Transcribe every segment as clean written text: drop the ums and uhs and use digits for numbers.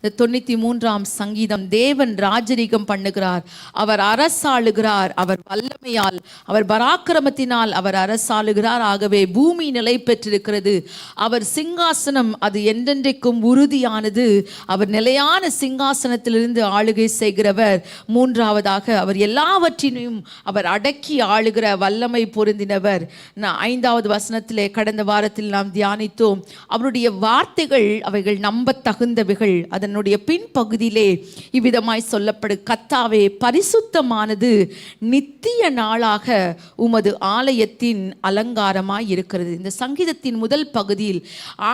93ஆம் சங்கீதம், தேவன் ராஜரீகம் பண்ணுகிறார், அவர் அரசாளுகிறார், அவர் வல்லமையால், அவர் பராக்கிரமத்தினால் அவர் அரசாளுகிறார். ஆகவே பூமி நிலை பெற்றிருக்கிறது. அவர் சிங்காசனம் அது என்றென்றைக்கும் உறுதியானது. அவர் நிலையான சிங்காசனத்திலிருந்து ஆளுகை செய்கிறவர். மூன்றாவதாக, அவர் எல்லாவற்றினையும் அவர் அடக்கி ஆளுகிற வல்லமை பொருந்தினவர். 5வது வசனத்திலே கடந்த வாரத்தில் நாம் தியானித்தோம். அவருடைய வார்த்தைகள் அவைகள் நம்ப தகுந்தவைகள். அதனுடைய பின்பகுதியிலே இவ்விதமாய் சொல்லப்படு, கர்த்தாவே பரிசுத்தமானது நித்திய நாளாக உமது ஆலயத்தின் அலங்காரமாய் இருக்கிறது. இந்த சங்கீதத்தின் முதல் பகுதியில்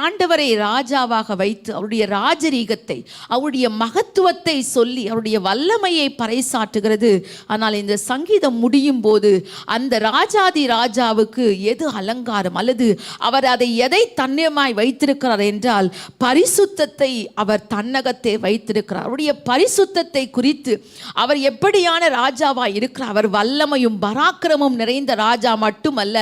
ஆண்டவரை ராஜாவாக வைத்து அவருடைய ராஜரீகத்தை, அவருடைய மகத்துவத்தை சொல்லி அவருடைய வல்லமையை பறைசாற்றுகிறது. ஆனால் இந்த சங்கீதம் முடியும் போது அந்த ராஜாதி ராஜாவுக்கு எது அலங்காரம், அல்லது அவர் அதை எதை தன்னியமாய் வைத்திருக்கிறார் என்றால் பரிசுத்தத்தை அவர் தன்னகத்தை வைத்திருக்கிறார். அவருடைய பரிசுத்தத்தை குறித்து அவர் எப்படியான ராஜாவாய் இருக்கிறார், அவர் வல்லமையும் பராக்கிரமும் நிறைந்த ராஜா மட்டுமல்ல,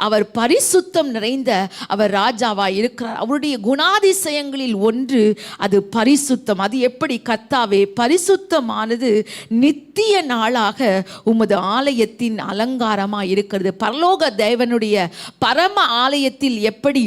அவர் பரிசுத்தம் நிறைந்த அவர் ராஜாவாய் இருக்கிறார். அவருடைய குணாதிசயங்களில் ஒன்று அது பரிசுத்தம். அது எப்படி? கர்த்தாவே பரிசுத்தமானது நித்திய நாளாக உமது ஆலயத்தின் அலங்காரமாய் இருக்கிறது. பரலோக தேவனுடைய பரம ஆலயத்தில் எப்படி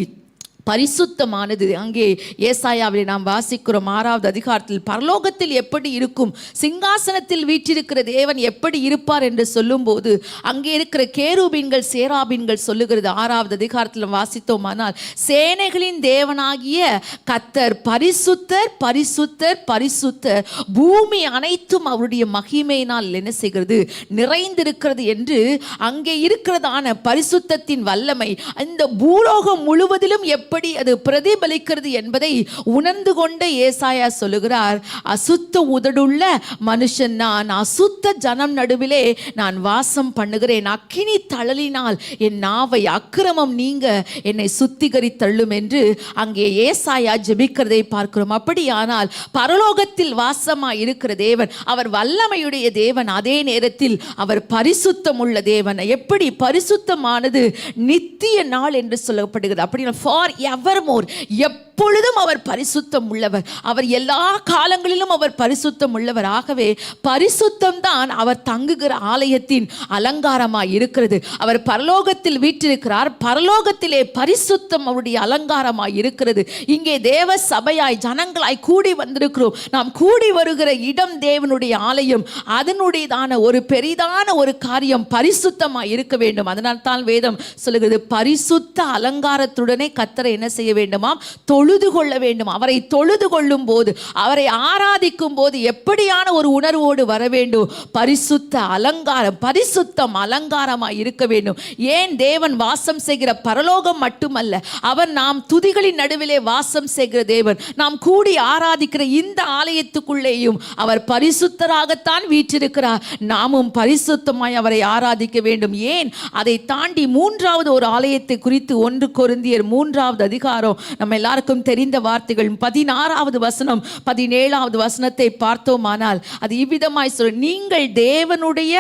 பரிசுத்தமானது, அங்கே ஏசாயாவில் நாம் வாசிக்கிறோம் 6வது அதிகாரத்தில், பரலோகத்தில் எப்படி இருக்கும், சிங்காசனத்தில் வீற்றிருக்கிற தேவன் எப்படி இருப்பார் என்று சொல்லும்போது அங்கே இருக்கிற கேருபீன்கள் சேராபீன்கள் சொல்லுகிறது. 6வது அதிகாரத்தில் வாசித்தோமானால், சேனைகளின் தேவனாகிய கர்த்தர் பரிசுத்தர் பரிசுத்தர் பரிசுத்தர், பூமி அனைத்தும் அவருடைய மகிமையினால் என்ன செய்கிறது, நிறைந்திருக்கிறது என்று அங்கே இருக்கிறதான பரிசுத்தத்தின் வல்லமை இந்த பூலோகம் முழுவதிலும் எப்படி அது பிரதிபலிக்கிறது என்பதை உணர்ந்து கொண்ட ஏசாயா சொல்லுகிறார், அசுத்த உதடுள்ள மனுஷன் நான், அசுத்த ஜனம் நடுவிலே நான் வாசம் பண்ணுகிறேன், அக்கினி தழலினால் என் நாவை அக்கிரமம் நீங்க என்னை சுத்திகரித்தள்ளும் என்று அங்கே ஏசாயா ஜெபிக்கிறதை பார்க்கிறோம். அப்படியானால் பரலோகத்தில் வாசமாய் இருக்கிற தேவன் அவர் வல்லமையுடைய தேவன், அதே நேரத்தில் அவர் பரிசுத்தம் உள்ள தேவன். எப்படி பரிசுத்தமானது நித்திய நாள் என்று சொல்லப்படுகிறது. அப்படின்னா ஃபார் எவர்மோர், எப்பொழுதும் அவர் பரிசுத்தம் உள்ளவர், அவர் எல்லா காலங்களிலும் அவர் பரிசுத்தம் உள்ளவர். ஆகவே பரிசுத்தம் தான் அவர் தங்குகிற ஆலயத்தின் அலங்காரமாய் இருக்கிறது. அவர் பரலோகத்தில் வீற்றிருக்கிறார், பரலோகத்திலே பரிசுத்தம் அவருடைய அலங்காரமாய் இருக்கிறது. இங்கே தேவ சபையாய் ஜனங்களாய் கூடி வந்திருக்கிறோம். நாம் கூடி வருகிற இடம் தேவனுடைய ஆலயம். அதனுடையதான ஒரு பெரிதான ஒரு காரியம் பரிசுத்தமாய் இருக்க வேண்டும். அதனால் தான் வேதம் சொல்லுகிறது, பரிசுத்த அலங்காரத்துடனே கர்த்தரை என்ன செய்ய வேண்டுமாம், தொழுது கொள்ள வேண்டும். அவரை தொழுது கொள்ளும் போது, அவரை ஆராதிக்கும் போது எப்படியான ஒரு உணர்வோடு வர வேண்டும், பரிசுத்த அலங்காரம், பரிசுத்தம் அலங்காரமாய் இருக்க வேண்டும். ஏன் தேவன் வாசம் செய்கிற பரலோகம் மட்டுமல்ல, அவர் நாம் துதிகளின் நடுவிலே வாசம் செய்கிற தேவன். நாம் கூடி ஆராதிக்கிற இந்த ஆலயத்துக்குள்ளேயும் அவர் பரிசுத்தராகத்தான் வீற்றிருக்கிறார். நாமும் பரிசுத்தமாய் அவரை ஆராதிக்க வேண்டும். ஏன் அதை தாண்டி 3வது ஒரு ஆலயத்தை குறித்து 1 கொரிந்தியர் 3வது அதிகாரம் நம்ம எல்லாருக்கும் தெரிந்த வார்த்தைகள் 16வது வசனம் 17வது வசனத்தை பார்த்தோமானால் அது இவ்விதமாய் சொல்ல, நீங்கள் தேவனுடைய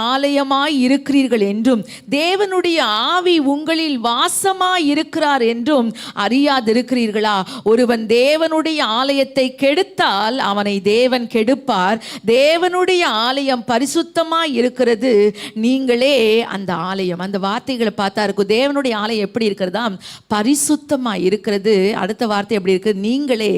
ஆலயமாய் இருக்கிறீர்கள் என்றும் தேவனுடைய ஆவி உங்களில் வாசமாய் இருக்கிறார் என்றும் அறியாதிருக்கிறீர்களா? ஒருவன் தேவனுடைய ஆலயத்தை கெடுத்தால் அவனை தேவன் கெடுப்பார். தேவனுடைய ஆலயம் பரிசுத்தமாய் இருக்கிறது, நீங்களே அந்த ஆலயம். அந்த வார்த்தைகளை பார்த்தா இருக்கும், தேவனுடைய ஆலயம் எப்படி இருக்கிறதா, பரிசுத்தமாய் இருக்கிறது. அடுத்த வார்த்தை எப்படி இருக்கு, நீங்களே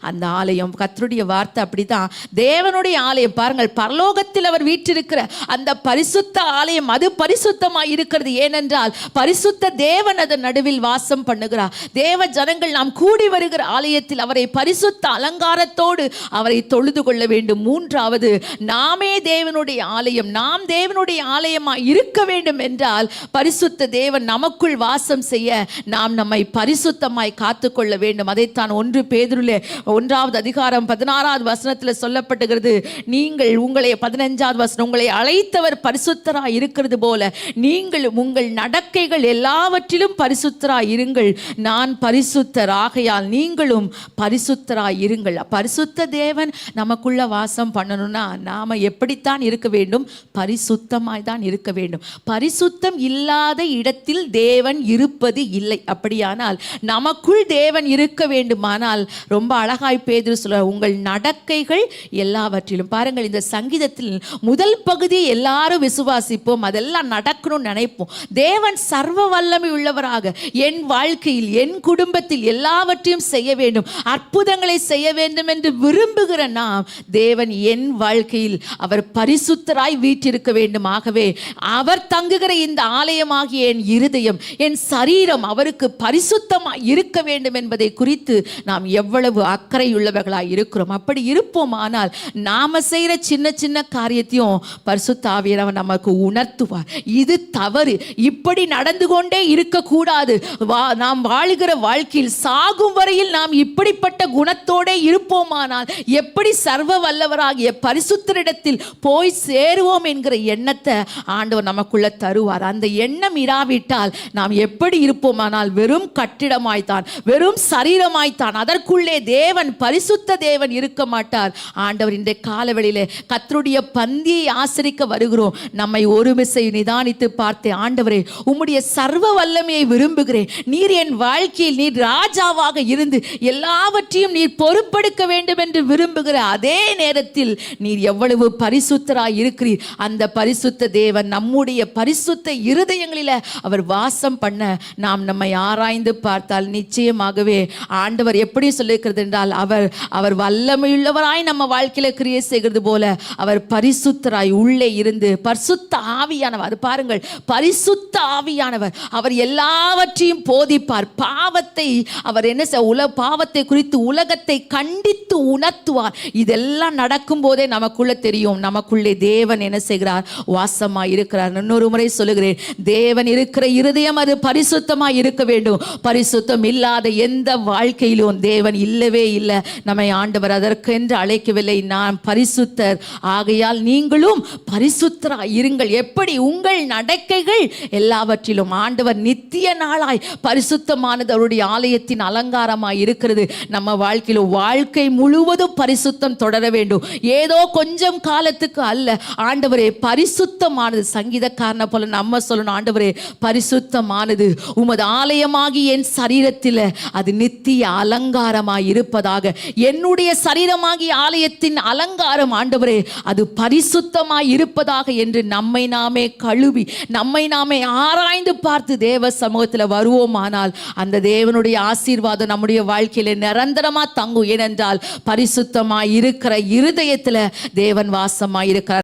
அந்த ஆலயம். கர்த்தருடைய வார்த்தை அப்படிதான். தேவனுடைய ஆலயம் பாருங்கள், பரலோகத்தில் அவர் வீற்றிருக்கிற அந்த பரிசுத்த ஆலயம் அது பரிசுத்தமாய் இருக்கிறது. ஏனென்றால் பரிசுத்த தேவன் அதன் நடுவில் வாசம் பண்ணுகிறார். தேவ ஜனங்கள் நாம் கூடி வருகிற ஆலயத்தில் அவரை பரிசுத்த அலங்காரத்தோடு அவரை தொழுது கொள்ள வேண்டும். 3வது, நாமே தேவனுடைய ஆலயம். நாம் தேவனுடைய ஆலயமாய் இருக்க வேண்டும் என்றால் பரிசுத்த தேவன் நமக்குள் வாசம் செய்ய நாம் நம்மை பரிசுத்தமாய் காத்துக்கொள்ள வேண்டும். அதைத்தான் 1 பேதுருவிலே 1வது அதிகாரம் 16வது வசனத்தில் சொல்லப்பட்டுகிறது. நீங்கள் உங்களை 15வது வசனம், உங்களை அழைத்தவர் பரிசுத்தராய் இருக்கிறது போல நீங்கள் உங்கள் நடக்கைகள் எல்லாவற்றிலும் பரிசுத்தராய் இருங்கள். நான் பரிசுத்தர், ஆகையால் நீங்களும் பரிசுத்தராய் இருங்கள். பரிசுத்த தேவன் நமக்குள்ள வாசம் பண்ணணும்னா நாம எப்படித்தான் இருக்க வேண்டும், பரிசுத்தமாய் தான் இருக்க வேண்டும். பரிசுத்தம் இல்லாத இடத்தில் தேவன் இருப்பது இல்லை. அப்படியானால் நமக்குள் தேவன் இருக்க வேண்டுமானால் ரொம்ப அழகாய் பேதுரு சொல்றார், உங்கள் நடக்கைகள் எல்லாவற்றிலும். பாருங்கள், இந்த சங்கீதத்தில் முதல் பகுதி எல்லாரும் விசுவாசிப்போம், அதெல்லாம் நடக்கணும்னு நினைப்போம். தேவன் சர்வ வல்லமை உள்ளவராக என் வாழ்க்கையில் என் குடும்பத்தில் எல்லாவற்றையும் செய்ய வேண்டும், அற்புதங்களை செய்ய வேண்டும் என்று விரும்புகிற நாம், தேவன் என் வாழ்க்கையில் அவர் பரிசுத்தராய் வீற்றிருக்க வேண்டும். ஆகவே அவர் தங்குகிற இந்த ஆலயமாகிய என் இருதயம், என் சரீரம் அவருக்கு பரிசுத்தமாய் இருக்க வேண்டும் என்பதை குறித்து நாம் எவ்வளவு அக்கறை உள்ளவர்களாய் இருக்கிறோம். அப்படி இருப்போமானால் நாம செய்கிற சின்ன சின்ன காரியத்தையும் பரிசுத்த ஆவியானவர் நமக்கு உணர்த்துவார். இது தவறு, இப்படி நடந்து கொண்டே இருக்கக்கூடாது. நாம் வாழுகிற வாழ்க்கையில் சாகும் வரையில் நாம் இப்படிப்பட்ட குணத்தோட இருப்போமானால் எப்படி சர்வ வல்லவராகிய பரிசுத்தரிடத்தில் போய் சேருவோம் என்கிற எண்ணத்தை ஆண்டவர் நமக்குள்ள தருவார். அந்த எண்ணம் இராவிட்டால் நாம் எப்படி இருப்போமானால் வெறும் கட்டிடமாய்த்தான், வெறும் சரீரமாய்த்தான், அதற்குள்ளே தேவன் பரிசுத்த தேவன் இருக்க மாட்டார். ஆண்டவர் இந்த காலவெளியிலே கர்த்தருடைய பந்தியை ஆசரிக்க வருகிறோம். நம்மை ஒரு விசை நிதானித்து பார்த்தேன், ஆண்டவரே உம்முடைய சர்வ வல்லமையை விரும்புகிறேன். நீர் என் வாழ்க்கையில் நீர் ராஜாவாக இருந்து எல்லாவற்றையும் நீர் பொறுப்பெடுக்க வேண்டும் என்று விரும்புகிற அதே நேரத்தில் நீர் எவ்வளவு பரிசுத்தராய் இருக்கிறீர். அந்த பரிசுத்த தேவன் நம்முடைய பரிசுத்த இருதயங்களில் அவர் வாசம் பண்ண நாம் நம்மை ஆராய்ந்து பார்த்தால் நிச்சயமாகவே ஆண்டவர் எப்படி சொல்லியிருக்கிறது என்றால், அவர் வல்லமையுள்ளவராய் நம்ம வாழ்க்கையில கிரியை செய்கிறது போல அவர் பரிசுத்தராய் உள்ளே இருந்து பரிசுத்த ஆவியானவர், அது பாருங்கள், பரிசுத்த ஆவியானவர் அவர் எல்லாவற்றையும் போதிப்பார். பாவத்தை அவர் என்ன பாவத்தை குறித்து உலகத்தை கண்டித்து உணர்த்துவார். இதெல்லாம் நடக்கும் போதே நமக்குள்ள தெரியும், நமக்குள்ளே தேவன் என்ன செய்கிறார், வாசமாய் இருக்கிறார். இன்னொரு முறை சொல்லுகிறேன், தேவன் இருக்கிற இருதயம் அது பரிசுத்தமாய் இருக்க வேண்டும். பரிசுத்தம் இல்லாத எந்த வாழ்க்கையிலும் தேவன் இல்லவே இல்லை. நம்மை ஆண்டவர் அதற்கென்று அழைக்கவில்லை. நான் பரிசுத்தர், ஆகையால் நீங்களும் பரிசுத்தராய் இருங்கள். எப்படி உங்கள் நடக்கைகள் எல்லாவற்றிலும் ஆண்டவர் நித்திய நாளாய் பரிசுத்தமானது அவருடைய ஆலயத்தின் அலங்காரமாய் இருக்கிறது. நம்ம வாழ்க்கையில் வாழ்க்கை முழுவதும் பரிசுத்தம் தொடர வேண்டும். ஏதோ கொஞ்சம் காலத்துக்கு அல்ல. ஆண்டவரே பரிசுத்தமானது, சங்கீதக்காரனை போல நம்ம சொல்லணும், ஆண்டவரே பரிசுத்தமானது உமது ஆலயமாகி என் சரீரத்தில் அது நித்திய அலங்காரமாய் இருப்பதாக. என்னுடைய சரீரமாகி ஆலயத்தின் அலங்காரம் ஆண்டவரே அது பரிசுத்தமாய் இருப்பதாக என்று நம்மை நாமே கழுவி நம்மை நாமே ஆராய்ந்து பார்த்து தேவ சமூகத்தில் வருவோமானால் அந்த தேவனுடைய ஆசீர்வாதம் நம்முடைய வாழ்க்கையில நிரந்தரமா தங்கும். ஏனென்றால் பரிசுத்தமாய் இருக்கிற இருதயத்தில் தேவன் வாசமாய் இருக்கிறார்.